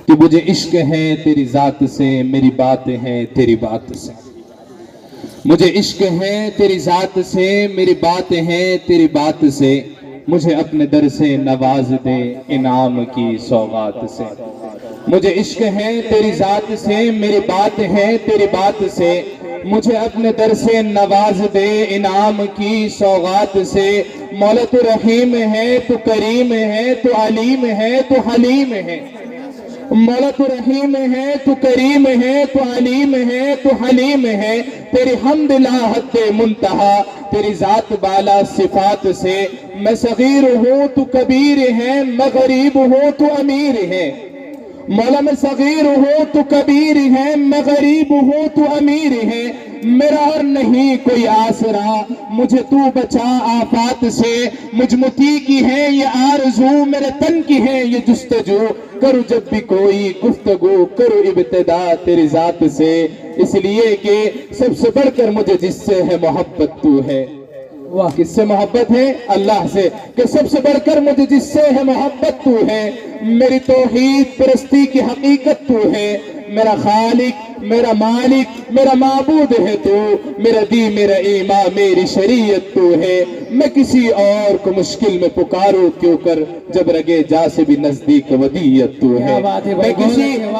کہ مجھے عشق ہے تیری ذات سے، میری بات ہے تیری بات سے۔ مجھے عشق ہے تیری ذات سے، میری بات ہے تیری بات سے، مجھے اپنے در سے نواز دے انعام کی سوغات سے۔ مجھے عشق ہے تیری ذات سے، میری بات ہے تیری بات سے، مجھے اپنے در سے نواز دے انعام کی سوغات سے۔ مولا تو رحیم ہے، تو کریم ہے، تو علیم ہے، تو حلیم ہے۔ مولا تو رحیم ہے، تو کریم ہے، تو علیم ہے، تو حلیم ہے۔ تیری حمد لا حد منتہا، تیری ذات بالا صفات سے۔ میں صغیر ہوں تو کبیر ہے، میں غریب ہوں تو امیر ہے۔ مولا میں صغیر ہوں تو کبیر ہے، میں غریب ہوں تو امیر ہے۔ میرا اور نہیں کوئی آسرا، مجھے تو بچا آفات سے۔ مجھ مطیع کی ہے یہ آرزو، میرے تن کی ہے یہ جستجو، کرو جب بھی کوئی گفتگو کرو ابتدا تیری ذات سے۔ اس لیے کہ سب سے بڑھ کر مجھے جس سے ہے محبت تو ہے۔ کس سے محبت ہے؟ اللہ سے۔ کہ سب سے بڑھ کر مجھے جس سے ہے محبت تو ہے۔ میری توحید پرستی کی حقیقت تو ہے۔ میرا خالق، میرا مالک، میرا معبود ہے تو۔ میرا دین، میرا ایمان، میری شریعت تو ہے۔ میں کسی اور کو مشکل میں پکاروں کیوں کر، جب رگے جا سے بھی نزدیک ودیت تو ہے۔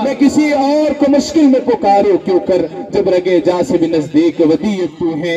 میں کسی اور کو مشکل میں پکاروں کیوں کر، جب رگے جا سے بھی نزدیک ودیت تو ہے۔